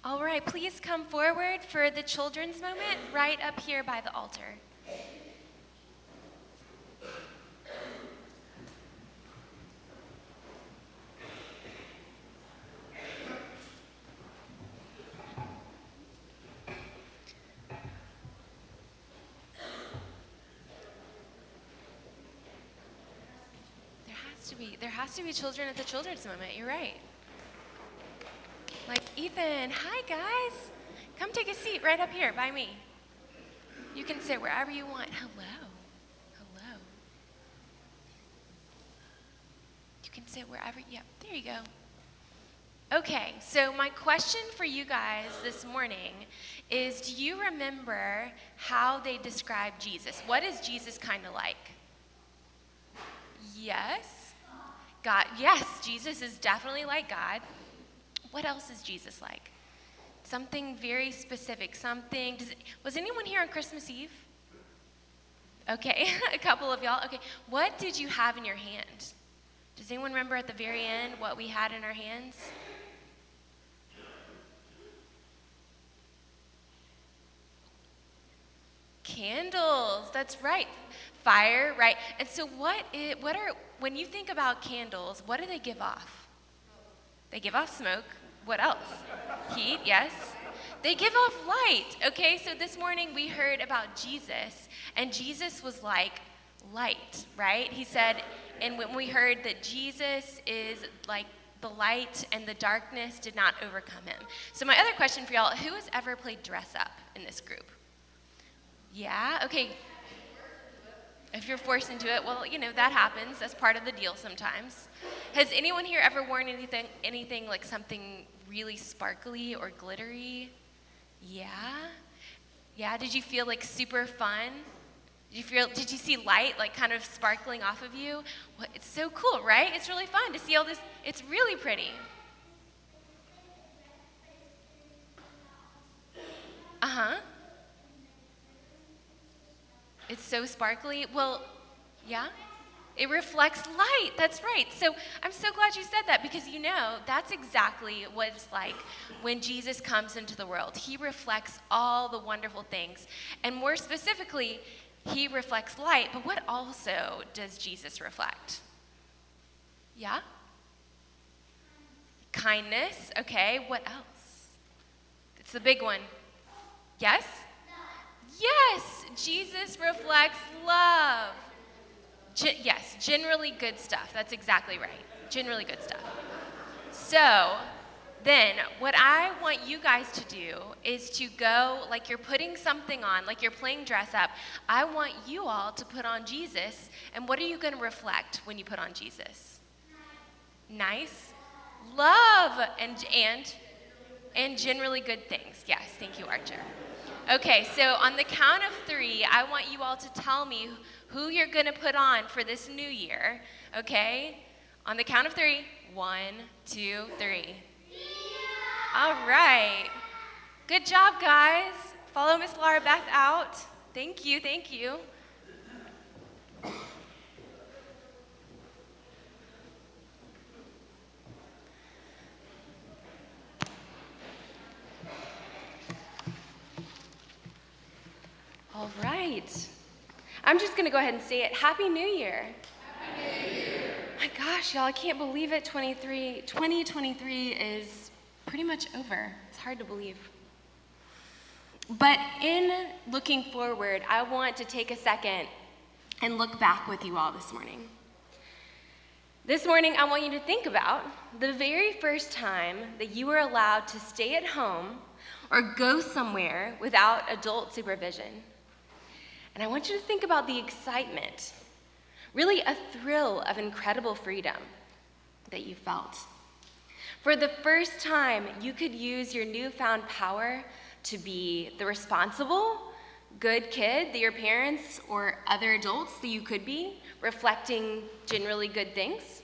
All right, please come forward for the children's moment right up here by the altar. There has to be children at the children's moment. You're right. Like Ethan, hi guys. Come take a seat right up here by me. You can sit wherever you want. Hello. Hello. You can sit wherever, yep, there you go. Okay, so my question for you guys this morning is, do you remember how they described Jesus? What is Jesus kind of like? Yes. God, yes, Jesus is definitely like God. What else is Jesus like? Something very specific, was anyone here on Christmas Eve? Okay, a couple of y'all. Okay, what did you have in your hand? Does anyone remember at the very end what we had in our hands? Candles, that's right. Fire, right? And so when you think about candles, what do they give off? They give off smoke. What else? Heat, yes. They give off light. Okay, so this morning we heard about Jesus, and Jesus was like light, right? He said, and when we heard that Jesus is like the light and the darkness did not overcome him. So my other question for y'all, who has ever played dress up in this group? Yeah, okay. If you're forced into it, well, that happens. That's part of the deal sometimes. Has anyone here ever worn anything like something really sparkly or glittery? Yeah? Yeah, did you feel like super fun? Did you see light like kind of sparkling off of you? Well, it's so cool, right? It's really fun to see all this. It's really pretty. Uh-huh. It's so sparkly. Well, yeah, it reflects light. That's right. So I'm so glad you said that, because that's exactly what it's like when Jesus comes into the world. He reflects all the wonderful things. And more specifically, he reflects light. But what also does Jesus reflect? Yeah? Kindness. Okay, what else? It's the big one. Yes? Yes, Jesus reflects love. Yes, generally good stuff. That's exactly right. Generally good stuff. So then what I want you guys to do is to go, like you're putting something on, like you're playing dress up. I want you all to put on Jesus. And what are you going to reflect when you put on Jesus? Nice. Love and generally good things. Yes, thank you, Archer. Okay, so on the count of 3, I want you all to tell me who you're going to put on for this new year, okay? On the count of 3, 1, 2, 3. All right. Good job, guys. Follow Miss Laura Beth out. Thank you, thank you. All right. I'm just going to go ahead and say it. Happy New Year. Happy New Year. My gosh, y'all, I can't believe it. 2023 is pretty much over. It's hard to believe. But in looking forward, I want to take a second and look back with you all this morning. This morning, I want you to think about the very first time that you were allowed to stay at home or go somewhere without adult supervision. And I want you to think about the excitement, really a thrill of incredible freedom that you felt. For the first time, you could use your newfound power to be the responsible, good kid that your parents or other adults that you could be, reflecting generally good things,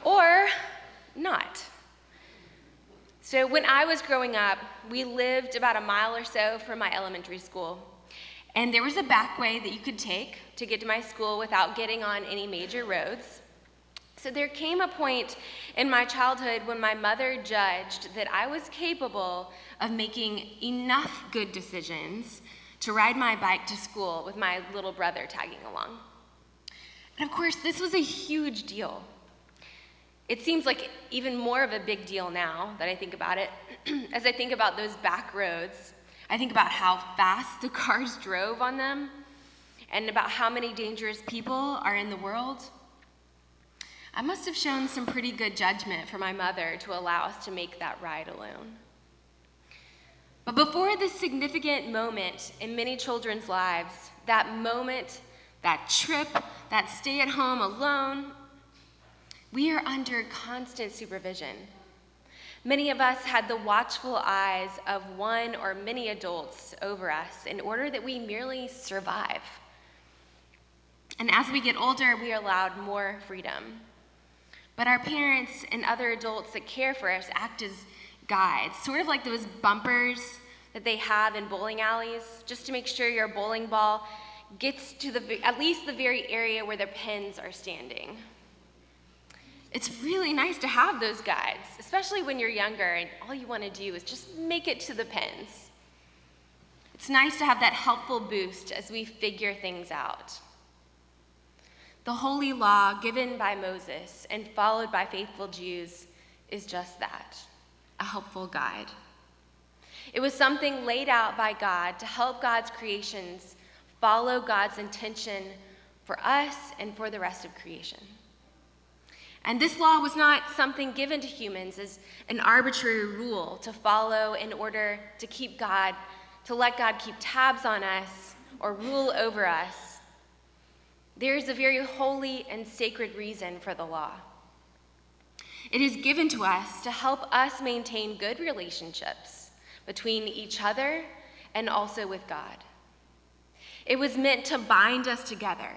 or not. So when I was growing up, we lived about a mile or so from my elementary school. And there was a back way that you could take to get to my school without getting on any major roads. So there came a point in my childhood when my mother judged that I was capable of making enough good decisions to ride my bike to school with my little brother tagging along. And of course, this was a huge deal. It seems like even more of a big deal now that I think about it. As I think about those back roads, I think about how fast the cars drove on them and about how many dangerous people are in the world. I must have shown some pretty good judgment for my mother to allow us to make that ride alone. But before this significant moment in many children's lives, that moment, that trip, that stay at home alone, we are under constant supervision. Many of us had the watchful eyes of one or many adults over us in order that we merely survive. And as we get older, we are allowed more freedom. But our parents and other adults that care for us act as guides, sort of like those bumpers that they have in bowling alleys, just to make sure your bowling ball gets to at least the very area where the pins are standing. It's really nice to have those guides, especially when you're younger and all you want to do is just make it to the pins. It's nice to have that helpful boost as we figure things out. The holy law given by Moses and followed by faithful Jews is just that, a helpful guide. It was something laid out by God to help God's creations follow God's intention for us and for the rest of creation. And this law was not something given to humans as an arbitrary rule to follow in order to let God keep tabs on us or rule over us. There is a very holy and sacred reason for the law. It is given to us to help us maintain good relationships between each other and also with God. It was meant to bind us together,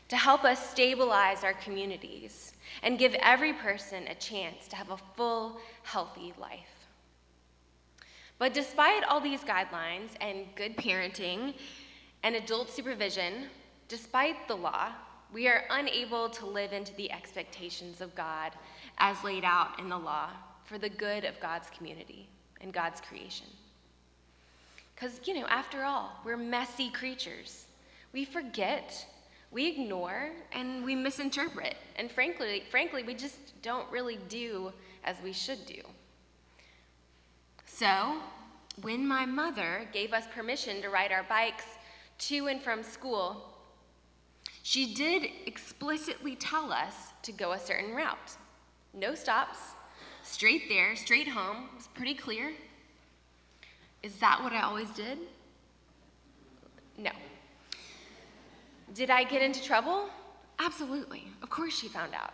to help us stabilize our communities, and give every person a chance to have a full, healthy life. But despite all these guidelines and good parenting and adult supervision, despite the law, we are unable to live into the expectations of God as laid out in the law for the good of God's community and God's creation. Because, after all, we're messy creatures. We forget, we ignore, and we misinterpret. And frankly, we just don't really do as we should do. So, when my mother gave us permission to ride our bikes to and from school, she did explicitly tell us to go a certain route. No stops, straight there, straight home. It was pretty clear. Is that what I always did? No. Did I get into trouble? Absolutely. Of course she found out.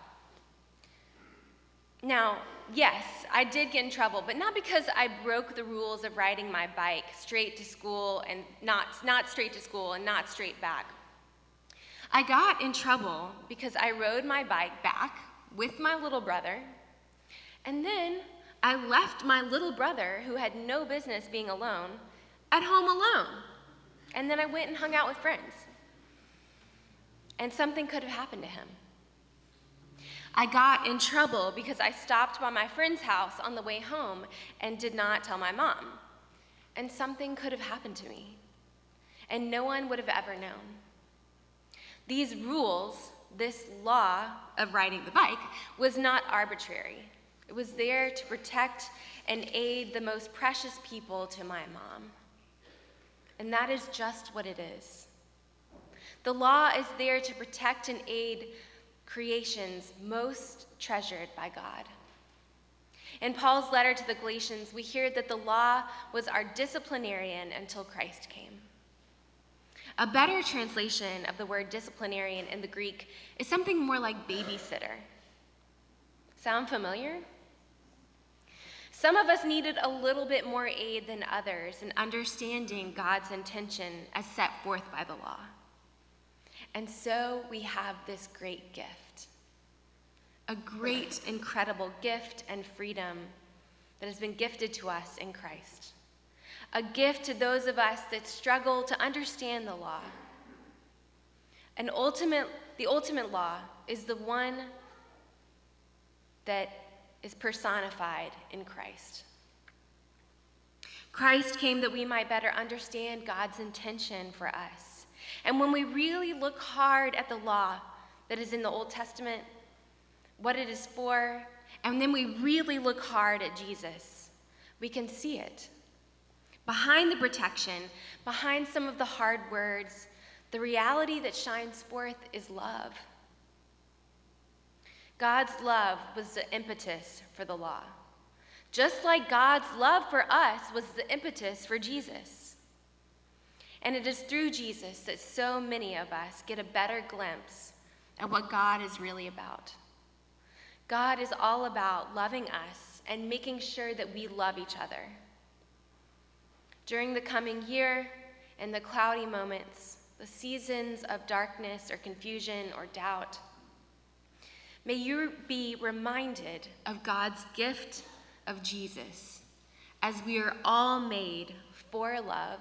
Now, yes, I did get in trouble, but not because I broke the rules of riding my bike straight to school and not straight to school and not straight back. I got in trouble because I rode my bike back with my little brother, and then I left my little brother, who had no business being alone, at home alone. And then I went and hung out with friends. And something could have happened to him. I got in trouble because I stopped by my friend's house on the way home and did not tell my mom. And something could have happened to me. And no one would have ever known. These rules, this law of riding the bike, was not arbitrary. It was there to protect and aid the most precious people to my mom. And that is just what it is. The law is there to protect and aid creations most treasured by God. In Paul's letter to the Galatians, we hear that the law was our disciplinarian until Christ came. A better translation of the word disciplinarian in the Greek is something more like babysitter. Sound familiar? Some of us needed a little bit more aid than others in understanding God's intention as set forth by the law. And so we have this great gift, a great, incredible gift and freedom that has been gifted to us in Christ, a gift to those of us that struggle to understand the law. The ultimate law is the one that is personified in Christ. Christ came that we might better understand God's intention for us. And when we really look hard at the law that is in the Old Testament, what it is for, and then we really look hard at Jesus, we can see it. Behind the protection, behind some of the hard words, the reality that shines forth is love. God's love was the impetus for the law, just like God's love for us was the impetus for Jesus. And it is through Jesus that so many of us get a better glimpse at what God is really about. God is all about loving us and making sure that we love each other. During the coming year and the cloudy moments, the seasons of darkness or confusion or doubt, may you be reminded of God's gift of Jesus, as we are all made for love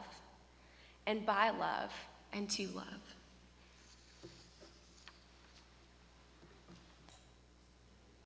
and by love and to love.